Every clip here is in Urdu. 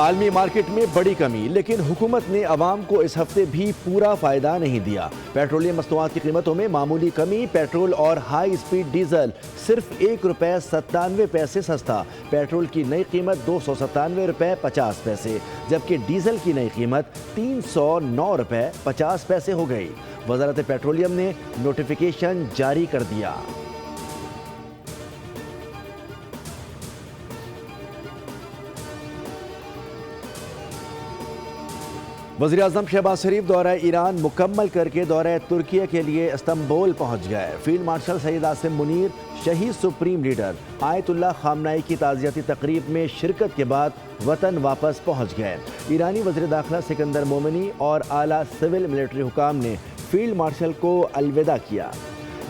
عالمی مارکیٹ میں بڑی کمی، لیکن حکومت نے عوام کو اس ہفتے بھی پورا فائدہ نہیں دیا۔ پیٹرولیم مصنوعات کی قیمتوں میں معمولی کمی، پیٹرول اور ہائی اسپیڈ ڈیزل صرف ₹1.97 سستا۔ پیٹرول کی نئی قیمت ₹297.50، جبکہ ڈیزل کی نئی قیمت ₹309.50 ہو گئی۔ وزارت پیٹرولیم نے نوٹیفیکیشن جاری کر دیا۔ وزیراعظم شہباز شریف دورہ ایران مکمل کر کے دورہ ترکیہ کے لیے استنبول پہنچ گئے۔ فیلڈ مارشل سید عاصم منیر شہید سپریم لیڈر آیت اللہ خامنہئی کی تعزیتی تقریب میں شرکت کے بعد وطن واپس پہنچ گئے۔ ایرانی وزیر داخلہ سکندر مومنی اور اعلیٰ سول ملٹری حکام نے فیلڈ مارشل کو الوداع کیا۔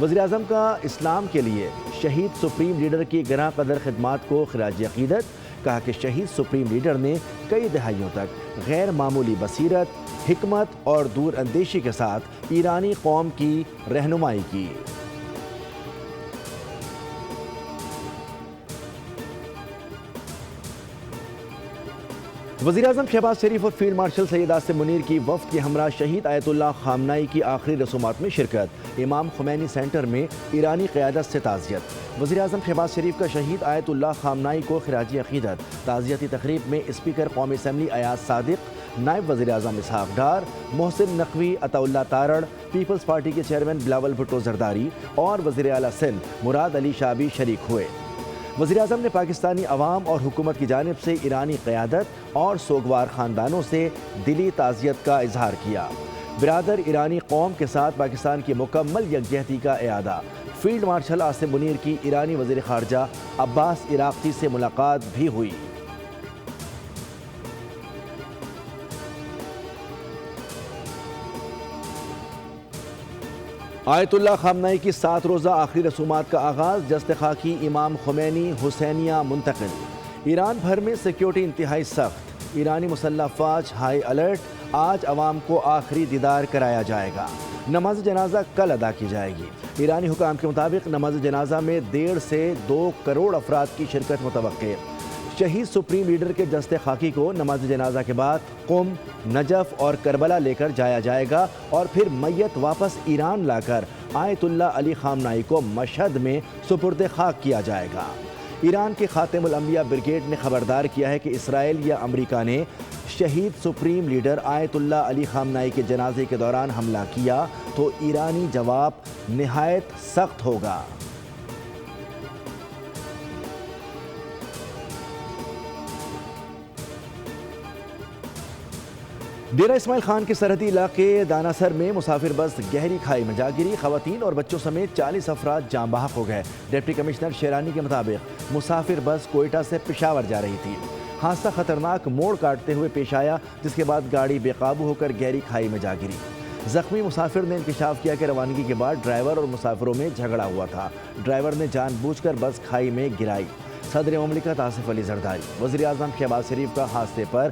وزیراعظم کا اسلام کے لیے شہید سپریم لیڈر کی گراں قدر خدمات کو خراج عقیدت، کہا کہ شہید سپریم لیڈر نے کئی دہائیوں تک غیر معمولی بصیرت، حکمت اور دور اندیشی کے ساتھ ایرانی قوم کی رہنمائی کی۔ وزیراعظم شہباز شریف اور فیلڈ مارشل سید عاصم منیر کی وفد کے ہمراہ شہید آیت اللہ خامنہئی کی آخری رسومات میں شرکت۔ امام خمینی سینٹر میں ایرانی قیادت سے تعزیت۔ وزیراعظم شہباز شریف کا شہید آیت اللہ خامنہئی کو خراج عقیدت۔ تعزیتی تقریب میں اسپیکر قومی اسمبلی ایاز صادق، نائب وزیر اعظم اسحاق ڈار، محسن نقوی، عطا اللہ تارڑ، پیپلز پارٹی کے چیئرمین بلاول بھٹو زرداری اور وزیر اعلیٰ سندھ مراد علی شاہ بھی شریک ہوئے۔ وزیراعظم نے پاکستانی عوام اور حکومت کی جانب سے ایرانی قیادت اور سوگوار خاندانوں سے دلی تعزیت کا اظہار کیا۔ برادر ایرانی قوم کے ساتھ پاکستان کی مکمل یکجہتی کا اعادہ۔ فیلڈ مارشل عاصم منیر کی ایرانی وزیر خارجہ عباس عراقچی سے ملاقات بھی ہوئی۔ آیت اللہ خامنہئی کی 7 روزہ آخری رسومات کا آغاز، جسد خاکی امام خمینی حسینیہ منتقل۔ ایران بھر میں سیکیورٹی انتہائی سخت، ایرانی مسلح افواج ہائی الرٹ۔ آج عوام کو آخری دیدار کرایا جائے گا۔ نماز جنازہ کل ادا کی جائے گی۔ ایرانی حکام کے مطابق نماز جنازہ میں 1.5 سے 2 کروڑ افراد کی شرکت متوقع۔ شہید سپریم لیڈر کے جسد خاکی کو نماز جنازہ کے بعد قم، نجف اور کربلا لے کر جایا جائے گا اور پھر میت واپس ایران لا کر آیت اللہ علی خامنہئی کو مشہد میں سپرد خاک کیا جائے گا۔ ایران کے خاتم الانبیاء بریگیڈ نے خبردار کیا ہے کہ اسرائیل یا امریکہ نے شہید سپریم لیڈر آیت اللہ علی خامنہئی کے جنازے کے دوران حملہ کیا تو ایرانی جواب نہایت سخت ہوگا۔ ڈیرہ اسماعیل خان کے سرحدی علاقے داناسر میں مسافر بس گہری کھائی میں جا گری، خواتین اور بچوں سمیت 40 افراد جاں بحق ہو گئے۔ ڈپٹی کمشنر شیرانی کے مطابق مسافر بس کوئٹہ سے پشاور جا رہی تھی۔ حادثہ خطرناک موڑ کاٹتے ہوئے پیش آیا، جس کے بعد گاڑی بے قابو ہو کر گہری کھائی میں جا گری۔ زخمی مسافر نے انکشاف کیا کہ روانگی کے بعد ڈرائیور اور مسافروں میں جھگڑا ہوا تھا۔ ڈرائیور نے جان بوجھ کر بس کھائی میں گرائی۔ صدر مملکت آصف علی زرداری، وزیر اعظم شہباز شریف کا حادثے پر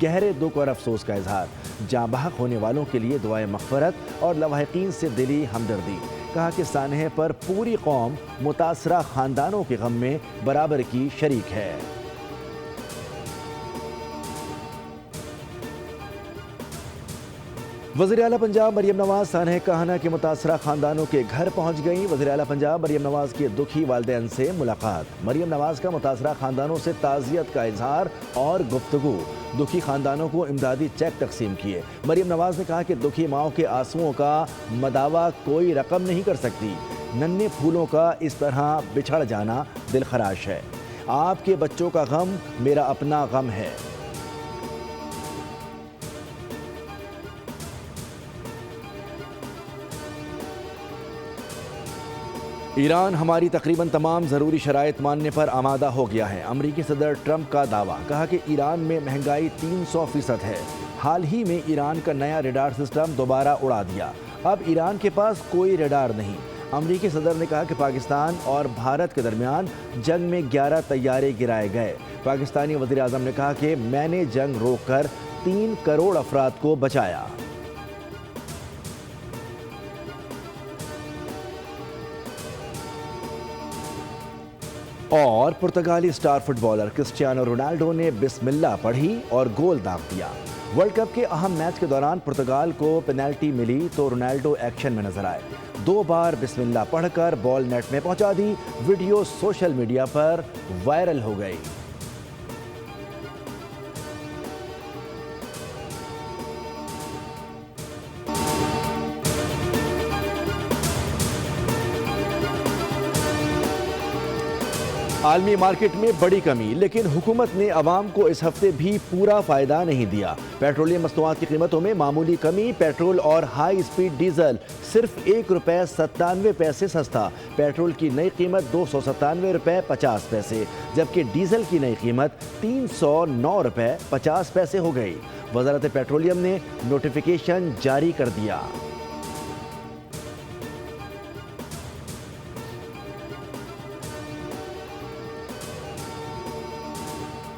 گہرے دکھ اور افسوس کا اظہار۔ جاں بحق ہونے والوں کے لیے دعائے مغفرت اور لواحقین سے دلی ہمدردی۔ کہا کہ سانحے پر پوری قوم متاثرہ خاندانوں کے غم میں برابر کی شریک ہے۔ وزیر اعلیٰ پنجاب مریم نواز سانحہ کہانہ کے متاثرہ خاندانوں کے گھر پہنچ گئیں۔ وزیر اعلیٰ پنجاب مریم نواز کے دکھی والدین سے ملاقات۔ مریم نواز کا متاثرہ خاندانوں سے تعزیت کا اظہار اور گفتگو۔ دکھی خاندانوں کو امدادی چیک تقسیم کیے۔ مریم نواز نے کہا کہ دکھی ماؤں کے آنسوؤں کا مداوع کوئی رقم نہیں کر سکتی۔ ننھے پھولوں کا اس طرح بچھڑ جانا دل خراش ہے۔ آپ کے بچوں کا غم میرا اپنا غم ہے۔ ایران ہماری تقریباً تمام ضروری شرائط ماننے پر آمادہ ہو گیا ہے، امریکی صدر ٹرمپ کا دعویٰ۔ کہا کہ ایران میں مہنگائی 300% ہے۔ حال ہی میں ایران کا نیا ریڈار سسٹم دوبارہ اڑا دیا، اب ایران کے پاس کوئی ریڈار نہیں۔ امریکی صدر نے کہا کہ پاکستان اور بھارت کے درمیان جنگ میں 11 طیارے گرائے گئے۔ پاکستانی وزیر اعظم نے کہا کہ میں نے جنگ روک کر 3 کروڑ افراد کو بچایا۔ اور پرتگالی star footballer Cristiano Ronaldo نے بسم اللہ پڑھی اور گول داغ دیا۔ ورلڈ کپ کے اہم میچ کے دوران پرتگال کو پینلٹی ملی تو رونالڈو ایکشن میں نظر آئے، 2 بار بسم اللہ پڑھ کر بال نیٹ میں پہنچا دی۔ ویڈیو سوشل میڈیا پر وائرل ہو گئی۔ عالمی مارکیٹ میں بڑی کمی، لیکن حکومت نے عوام کو اس ہفتے بھی پورا فائدہ نہیں دیا۔ پیٹرولیم مصنوعات کی قیمتوں میں معمولی کمی، پیٹرول اور ہائی اسپیڈ ڈیزل صرف ₹1.97 سستا۔ پیٹرول کی نئی قیمت ₹297.50، جبکہ ڈیزل کی نئی قیمت ₹309.50 ہو گئی۔ وزارت پیٹرولیم نے نوٹیفیکیشن جاری کر دیا۔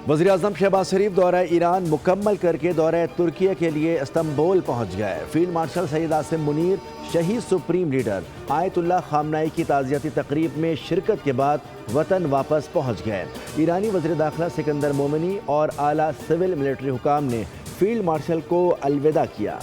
وزیراعظم شہباز شریف دورہ ایران مکمل کر کے دورہ ترکیہ کے لیے استنبول پہنچ گئے۔ فیلڈ مارشل سید عاصم منیر شہید سپریم لیڈر آیت اللہ خامنہئی کی تعزیتی تقریب میں شرکت کے بعد وطن واپس پہنچ گئے۔ ایرانی وزیر داخلہ سکندر مومنی اور اعلیٰ سول ملٹری حکام نے فیلڈ مارشل کو الوداع کیا۔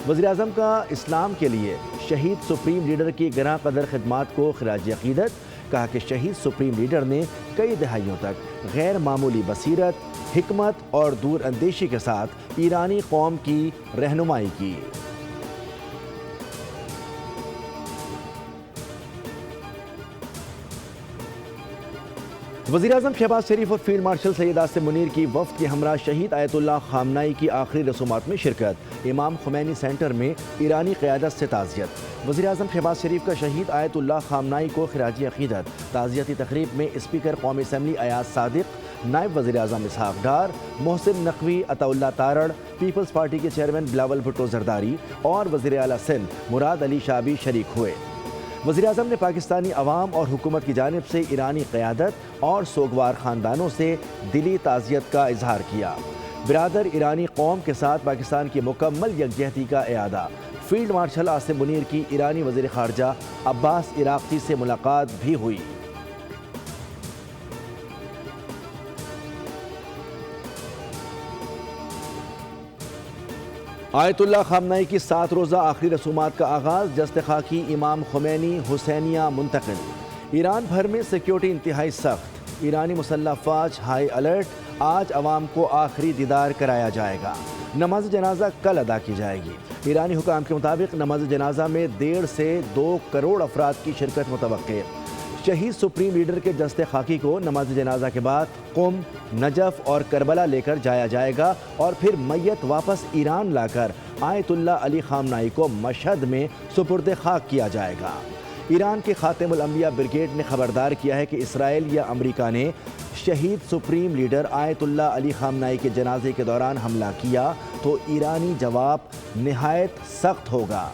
وزیراعظم کا اسلام کے لیے شہید سپریم لیڈر کی گراں قدر خدمات کو خراج عقیدت، کہا کہ شہید سپریم لیڈر نے کئی دہائیوں تک غیر معمولی بصیرت، حکمت اور دور اندیشی کے ساتھ ایرانی قوم کی رہنمائی کی۔ وزیراعظم شہباز شریف اور فیلڈ مارشل سید عاصم منیر کی وفد کے ہمراہ شہید آیت اللہ خامنہئی کی آخری رسومات میں شرکت۔ امام خمینی سینٹر میں ایرانی قیادت سے تعزیت۔ وزیراعظم شہباز شریف کا شہید آیت اللہ خامنہئی کو خراج عقیدت۔ تعزیتی تقریب میں اسپیکر قومی اسمبلی ایاز صادق، نائب وزیر اعظم اسحاق ڈار، محسن نقوی، عطا اللہ تارڑ، پیپلز پارٹی کے چیئرمین بلاول بھٹو زرداری اور وزیر اعلیٰ سندھ مراد علی شاہ بھی شریک ہوئے۔ وزیراعظم نے پاکستانی عوام اور حکومت کی جانب سے ایرانی قیادت اور سوگوار خاندانوں سے دلی تعزیت کا اظہار کیا۔ برادر ایرانی قوم کے ساتھ پاکستان کی مکمل یکجہتی کا اعادہ۔ فیلڈ مارشل عاصم منیر کی ایرانی وزیر خارجہ عباس عراقچی سے ملاقات بھی ہوئی۔ آیت اللہ خامنہئی کی 7 روزہ آخری رسومات کا آغاز، جسد خاکی امام خمینی حسینیہ منتقل۔ ایران بھر میں سیکیورٹی انتہائی سخت، ایرانی مسلح افواج ہائی الرٹ۔ آج عوام کو آخری دیدار کرایا جائے گا۔ نماز جنازہ کل ادا کی جائے گی۔ ایرانی حکام کے مطابق نماز جنازہ میں 1.5 سے 2 کروڑ افراد کی شرکت متوقع۔ شہید سپریم لیڈر کے جسد خاکی کو نماز جنازہ کے بعد قم، نجف اور کربلا لے کر جایا جائے گا اور پھر میت واپس ایران لا کر آیت اللہ علی خامنہئی کو مشہد میں سپرد خاک کیا جائے گا۔ ایران کے خاتم الانبیاء بریگیڈ نے خبردار کیا ہے کہ اسرائیل یا امریکہ نے شہید سپریم لیڈر آیت اللہ علی خامنہئی کے جنازے کے دوران حملہ کیا تو ایرانی جواب نہایت سخت ہوگا۔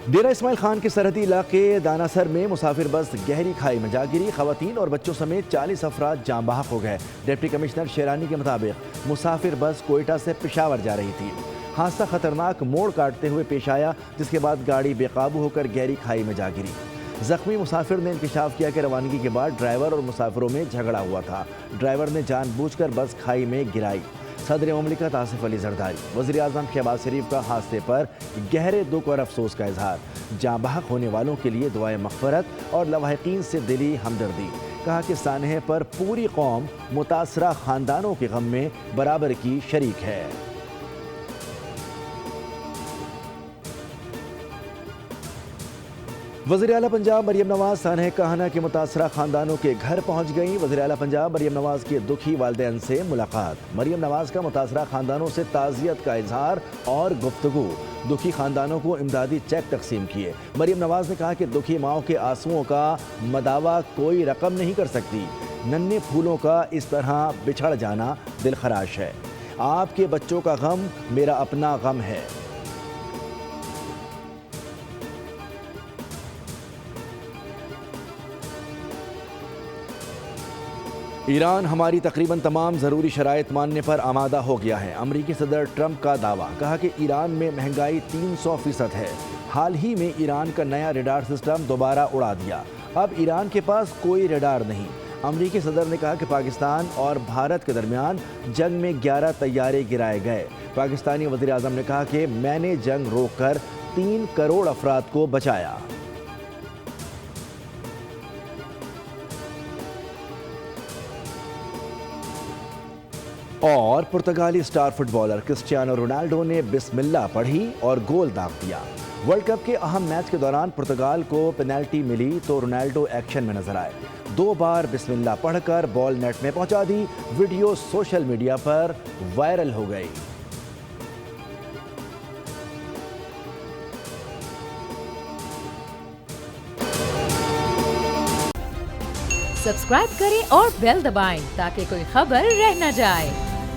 ڈیرہ اسماعیل خان کے سرحدی علاقے داناسر میں مسافر بس گہری کھائی میں جا گری، خواتین اور بچوں سمیت 40 افراد جاں بحق ہو گئے۔ ڈپٹی کمشنر شیرانی کے مطابق مسافر بس کوئٹہ سے پشاور جا رہی تھی۔ حادثہ خطرناک موڑ کاٹتے ہوئے پیش آیا، جس کے بعد گاڑی بے قابو ہو کر گہری کھائی میں جا گری۔ زخمی مسافر نے انکشاف کیا کہ روانگی کے بعد ڈرائیور اور مسافروں میں جھگڑا ہوا تھا۔ ڈرائیور نے جان بوجھ کر بس کھائی میں گرائی۔ صدر مملکت آصف علی زرداری، وزیر اعظم شہباز شریف کا حادثے پر گہرے دکھ اور افسوس کا اظہار۔ جاں بحق ہونے والوں کے لیے دعائے مغفرت اور لاحقین سے دلی ہمدردی۔ کہا کہ سانحے پر پوری قوم متاثرہ خاندانوں کے غم میں برابر کی شریک ہے۔ وزیر اعلیٰ پنجاب مریم نواز سانحہ کہانہ کے متاثرہ خاندانوں کے گھر پہنچ گئیں۔ وزیر اعلیٰ پنجاب مریم نواز کے دکھی والدین سے ملاقات۔ مریم نواز کا متاثرہ خاندانوں سے تعزیت کا اظہار اور گفتگو۔ دکھی خاندانوں کو امدادی چیک تقسیم کیے۔ مریم نواز نے کہا کہ دکھی ماؤں کے آنسوؤں کا مداوع کوئی رقم نہیں کر سکتی۔ ننھے پھولوں کا اس طرح بچھڑ جانا دل خراش ہے۔ آپ کے بچوں کا غم میرا اپنا غم ہے۔ ایران ہماری تقریباً تمام ضروری شرائط ماننے پر آمادہ ہو گیا ہے۔ امریکی صدر ٹرمپ کا دعویٰ، کہا کہ ایران میں مہنگائی 300% ہے۔ حال ہی میں ایران کا نیا ریڈار سسٹم دوبارہ اڑا دیا، اب ایران کے پاس کوئی ریڈار نہیں۔ امریکی صدر نے کہا کہ پاکستان اور بھارت کے درمیان جنگ میں 11 طیارے گرائے گئے۔ پاکستانی وزیر اعظم نے کہا کہ میں نے جنگ روک کر 3 کروڑ افراد کو بچایا۔ اور پرتگالی star footballer Cristiano Ronaldo نے بسم اللہ پڑھی اور گول داغ دیا۔ ورلڈ کپ کے اہم میچ کے دوران پرتگال کو پینلٹی ملی تو رونالڈو ایکشن میں نظر آئے۔ 2 بار بسم اللہ پڑھ کر بال نیٹ میں پہنچا دی۔ ویڈیو سوشل میڈیا پر وائرل ہو گئی۔ سبسکرائب کریں اور بیل دبائیں تاکہ کوئی خبر رہ نہ جائے۔